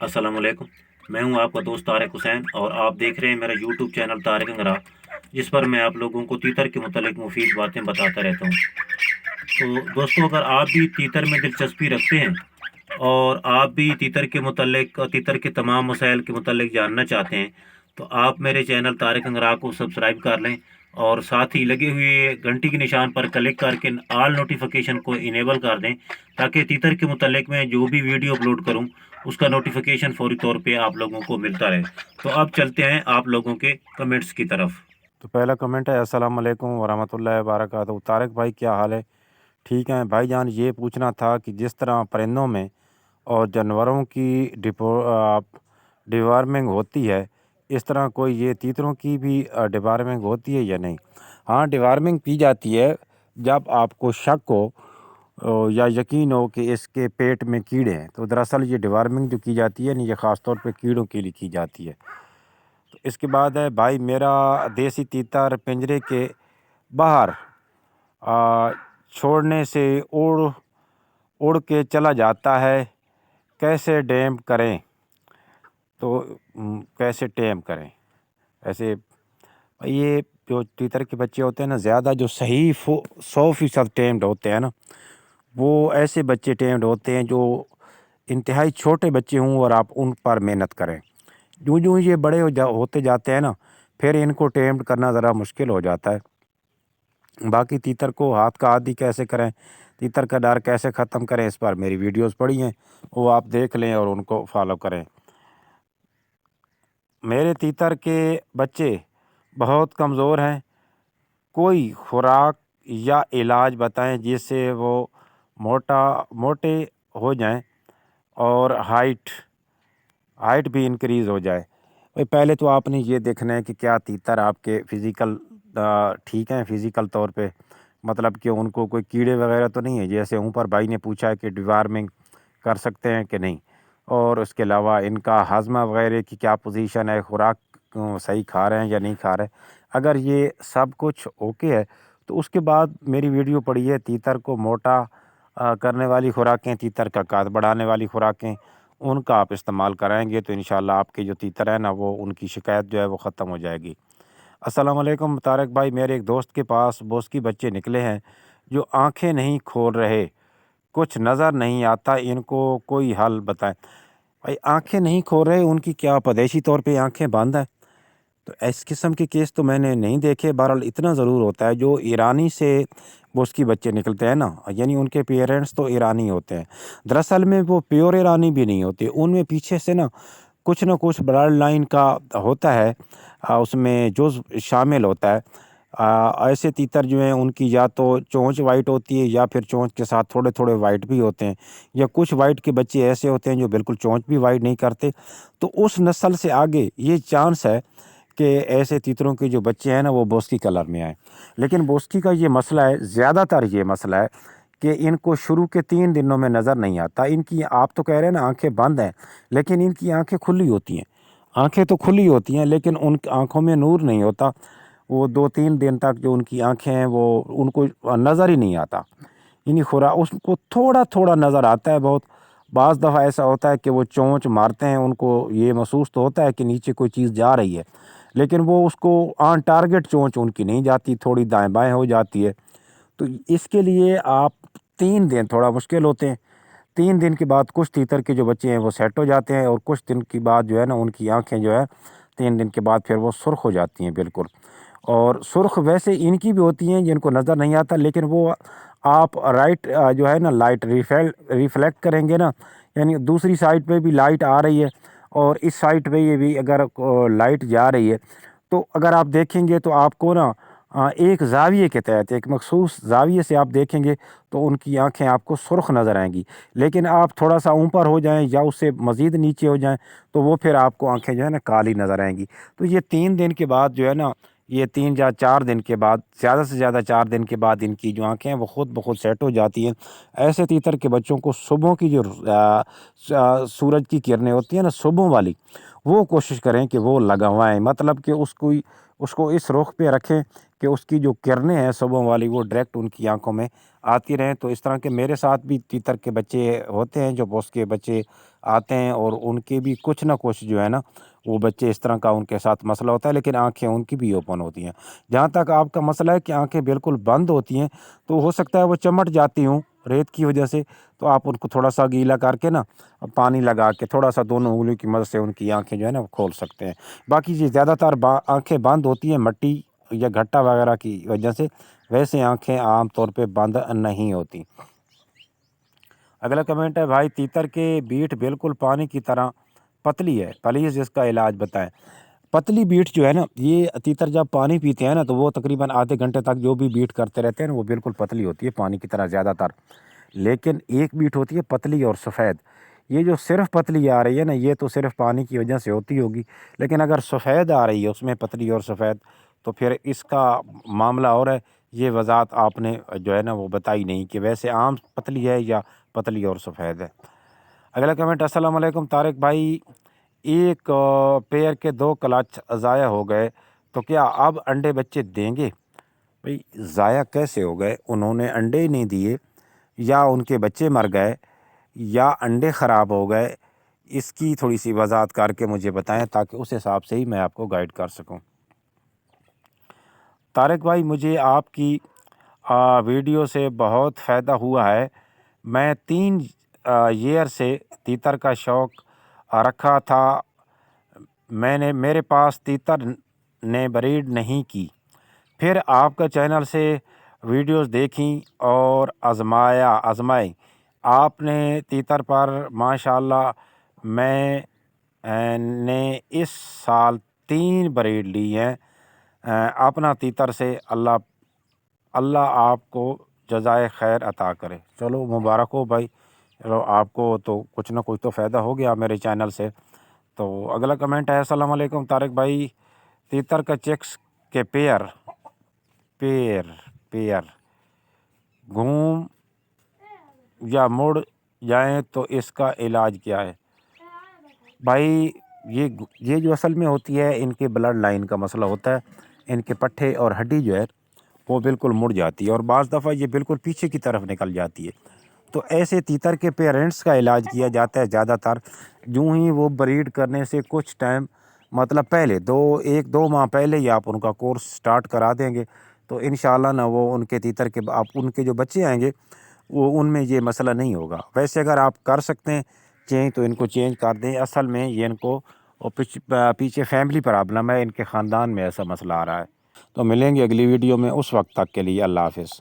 अस्सलाम वालेकुम। मैं हूं आपका दोस्त तारिक हुसैन और आप देख रहे हैं मेरा यूट्यूब चैनल तारिक अंगरा, जिस पर मैं आप लोगों को तीतर के मुतालिक मुफीद बातें बताता रहता हूं। तो दोस्तों, अगर आप भी तीतर में दिलचस्पी रखते हैं और आप भी तीतर के मुतालिक तीतर के तमाम मसाइल के मुतालिक जानना चाहते हैं, तो आप मेरे चैनल तारिक अंगरा को सब्सक्राइब कर लें और साथ ही लगे हुए घंटी के निशान पर क्लिक करके ऑल नोटिफिकेशन को इनेबल कर दें, ताकि तीतर के मुतालिक मैं जो भी वीडियो अपलोड करूं उसका नोटिफिकेशन फौरी तौर पे आप लोगों को मिलता रहे। तो अब चलते हैं आप लोगों के कमेंट्स की तरफ। तो पहला कमेंट है, अस्सलाम वालेकुम वरहमतुल्लाहि वबरकातुहू। तारिक भाई क्या हाल है? ठीक है भाईजान। ये पूछना था कि जिस तरह परिंदों में और जानवरों की डिवार्मिंग होती है, इस तरह कोई ये तीतरों की भी डिवार्मिंग होती है या नहीं? हाँ, डिवार्मिंग की जाती है जब आपको शक हो या यकीन हो कि इसके पेट में कीड़े हैं। तो दरअसल ये डिवार्मिंग जो की जाती है ना, ये ख़ास तौर पे कीड़ों के लिए की जाती है। तो इसके बाद है, भाई मेरा देसी तीतर पिंजरे के बाहर आ, छोड़ने से उड़ उड़ के चला जाता है, कैसे डैम करें? तो कैसे टेम करें ऐसे? ये जो तीतर के बच्चे होते हैं ना, ज़्यादा जो सही 100% टेम्ड होते हैं ना, वो ऐसे बच्चे टेम्ड होते हैं जो इंतहाई छोटे बच्चे हों और आप उन पर मेहनत करें। यूँ यूँ ये बड़े होते जाते हैं ना, फिर इनको टेम्ड करना ज़रा मुश्किल हो जाता है। बाकी तीतर को हाथ का आदी कैसे करें, तीतर का डर कैसे ख़त्म करें, इस पर मेरी वीडियोस पड़ी हैं, वो आप देख लें और उनको फॉलो करें। मेरे तीतर के बच्चे बहुत कमज़ोर हैं, कोई खुराक या इलाज बताएं जिससे वो मोटे हो जाएं और हाइट हाइट भी इंक्रीज़ हो जाए। भाई पहले तो आपने ये देखना है कि क्या तीतर आपके फ़िज़िकल ठीक हैं फ़िज़िकल तौर पे, मतलब कि उनको कोई कीड़े वगैरह तो नहीं है। जैसे ऊपर भाई ने पूछा है कि डिवार्मिंग कर सकते हैं कि नहीं, और उसके अलावा इनका हाजमा वगैरह की क्या पोजीशन है, खुराक सही खा रहे हैं या नहीं खा रहे। अगर ये सब कुछ ओके है तो उसके बाद मेरी वीडियो पड़ी है तीतर को मोटा करने वाली खुराकें, तीतर का कद बढ़ाने वाली खुराकें, उनका आप इस्तेमाल कराएंगे तो इंशाल्लाह आपके जो तीतर है ना, वो उनकी शिकायत जो है वो ख़त्म हो जाएगी। अस्सलाम वालेकुम तारक भाई, मेरे एक दोस्त के पास बोस की बच्चे निकले हैं जो आंखें नहीं खोल रहे, कुछ नज़र नहीं आता, इनको कोई हल बताएं। भाई आंखें नहीं खोल रहे, उनकी क्या पैदाइशी तौर पे आंखें बंद हैं? तो इस किस्म के केस तो मैंने नहीं देखे। बहरहाल इतना ज़रूर होता है, जो ईरानी से बोस की बच्चे निकलते हैं ना, यानी उनके पेरेंट्स तो ईरानी होते हैं, दरअसल में वो प्योर ईरानी भी नहीं होते, उनमें पीछे से ना कुछ ब्लड लाइन का होता है, उसमें जो शामिल होता है। ऐसे तीतर जो हैं उनकी या तो चोंच वाइट होती है या फिर चोंच के साथ थोड़े थोड़े वाइट भी होते हैं, या कुछ वाइट के बच्चे ऐसे होते हैं जो बिल्कुल चोंच भी वाइट नहीं करते। तो उस नस्ल से आगे ये चांस है कि ऐसे तीतरों के जो बच्चे हैं ना, वो बोस्की कलर में आए। लेकिन बोस्की का ये मसला है, ज़्यादातर ये मसला है कि इनको शुरू के 3 दिनों में नज़र नहीं आता। इनकी, आप तो कह रहे हैं ना आंखें बंद हैं, लेकिन इनकी आंखें खुली होती हैं। आंखें तो खुली होती हैं लेकिन उन आंखों में नूर नहीं होता। वो 2-3 दिन तक जो उनकी आंखें हैं वो उनको नज़र ही नहीं आता। इन्हीं खुरा उसको थोड़ा थोड़ा नज़र आता है बहुत। बाज़ दफ़ा ऐसा होता है कि वो चोंच मारते हैं, उनको ये महसूस तो होता है कि नीचे कोई चीज़ जा रही है, लेकिन वो उसको ऑन टारगेट चोंच उनकी नहीं जाती, थोड़ी दाएं बाएं हो जाती है। तो इसके लिए आप 3 दिन थोड़ा मुश्किल होते हैं। 3 दिन के बाद कुछ तीतर के जो बच्चे हैं वो सेट हो जाते हैं, और कुछ दिन के बाद जो है ना, उनकी आंखें जो है 3 दिन के बाद फिर वो सुर्ख हो जाती हैं बिल्कुल। और सुर्ख वैसे इनकी भी होती हैं जिनको नज़र नहीं आता, लेकिन वो आप राइट जो है ना लाइट रिफ्लेक्ट करेंगे ना, यानी दूसरी साइड पे भी लाइट आ रही है और इस साइड पे ये भी अगर लाइट जा रही है, तो अगर आप देखेंगे तो आपको ना एक ज़ाविये के तहत, एक मखसूस ज़ाविये से आप देखेंगे तो उनकी आंखें आपको सुर्ख नज़र आएंगी। लेकिन आप थोड़ा सा ऊपर हो जाएं या उससे मज़ीद नीचे हो जाएं तो वो फिर आपको आंखें जो है ना काली नज़र आएंगी। तो ये 3 दिन के बाद जो है ना, ये 3 या 4 दिन के बाद, ज़्यादा से ज़्यादा 4 दिन के बाद इनकी जो आंखें हैं वो ख़ुद ब खुद सेट हो जाती हैं। ऐसे तीतर के बच्चों को सुबह की जो सूरज की किरणें होती हैं ना, सुबह वाली, وہ کوشش کریں کہ وہ لگوائیں، مطلب کہ اس کو اس رخ پہ رکھیں کہ اس کی جو کرنیں ہیں صبح والی وہ ڈائریکٹ ان کی آنکھوں میں آتی رہیں۔ تو اس طرح کے میرے ساتھ بھی تیتر کے بچے ہوتے ہیں، جو پوست کے بچے آتے ہیں، اور ان کے بھی کچھ نہ کچھ جو ہے نا وہ بچے اس طرح کا ان کے ساتھ مسئلہ ہوتا ہے، لیکن آنکھیں ان کی بھی اوپن ہوتی ہیں۔ جہاں تک آپ کا مسئلہ ہے کہ آنکھیں بالکل بند ہوتی ہیں، تو ہو سکتا ہے وہ چمٹ جاتی ہوں ریت کی وجہ سے، تو آپ ان کو تھوڑا سا گیلا کر کے نا پانی لگا کے تھوڑا سا دونوں انگلیوں کی مدد سے ان کی آنکھیں جو ہے نا وہ کھول سکتے ہیں۔ باقی جی زیادہ تر آنکھیں بند ہوتی ہیں مٹی یا گھٹا وغیرہ کی وجہ سے، ویسے آنکھیں عام طور پہ بند نہیں ہوتی۔ اگلا کمنٹ ہے، بھائی تیتر کے بیٹ بالکل پانی کی طرح پتلی ہے، پلیز اس کا علاج بتائیں۔ پتلی بیٹ جو ہے نا، یہ تیتر جب پانی پیتے ہیں نا تو وہ تقریباً آدھے گھنٹے تک جو بھی بیٹ کرتے رہتے ہیں نا وہ بالکل پتلی ہوتی ہے پانی کی طرح زیادہ تر، لیکن ایک بیٹ ہوتی ہے پتلی اور سفید۔ یہ جو صرف پتلی آ رہی ہے نا یہ تو صرف پانی کی وجہ سے ہوتی ہوگی، لیکن اگر سفید آ رہی ہے اس میں پتلی اور سفید تو پھر اس کا معاملہ اور ہے۔ یہ وضاحت آپ نے جو ہے نا وہ بتائی نہیں کہ ویسے عام پتلی ہے یا پتلی اور سفید ہے۔ اگلا کمنٹ، السلام علیکم طارق بھائی، ایک پیئر کے 2 کلچ ضائع ہو گئے تو کیا اب انڈے بچے دیں گے؟ بھئی ضائع کیسے ہو گئے؟ انہوں نے انڈے ہی نہیں دیے، یا ان کے بچے مر گئے، یا انڈے خراب ہو گئے؟ اس کی تھوڑی سی وضاحت کر کے مجھے بتائیں تاکہ اس حساب سے ہی میں آپ کو گائیڈ کر سکوں۔ طارق بھائی مجھے آپ کی ویڈیو سے بہت فائدہ ہوا ہے۔ میں 3 ایئر سے تیتر کا شوق رکھا تھا، میرے پاس تیتر نے بریڈ نہیں کی، پھر آپ کا چینل سے ویڈیوز دیکھیں اور آزمائے آپ نے تیتر پر ماشاءاللہ۔ میں نے اس سال 3 بریڈ لی ہیں اپنا تیتر سے، اللہ آپ کو جزائے خیر عطا کرے۔ چلو مبارک ہو بھائی، چلو آپ کو تو کچھ نہ کچھ تو فائدہ ہو گیا میرے چینل سے۔ تو اگلا کمنٹ ہے، السلام علیکم طارق بھائی، تیتر کا چکس کے پیر گھوم یا مڑ جائیں تو اس کا علاج کیا ہے؟ بھائی یہ جو اصل میں ہوتی ہے ان کے بلڈ لائن کا مسئلہ ہوتا ہے، ان کے پٹھے اور ہڈی جو ہے وہ بالکل مڑ جاتی ہے، اور بعض دفعہ یہ بالکل پیچھے کی طرف نکل جاتی ہے۔ تو ایسے تیتر کے پیرنٹس کا علاج کیا جاتا ہے زیادہ تر، جو ہی وہ بریڈ کرنے سے کچھ ٹائم مطلب پہلے 1-2 ماہ پہلے ہی آپ ان کا کورس سٹارٹ کرا دیں گے تو انشاءاللہ نا وہ ان کے تیتر کے ان کے جو بچے آئیں گے وہ ان میں یہ مسئلہ نہیں ہوگا۔ ویسے اگر آپ کر سکتے ہیں چینج تو ان کو چینج کر دیں، اصل میں یہ ان کو پیچھے فیملی پرابلم ہے، ان کے خاندان میں ایسا مسئلہ آ رہا ہے۔ تو ملیں گے اگلی ویڈیو میں، اس وقت تک کے لیے اللہ حافظ۔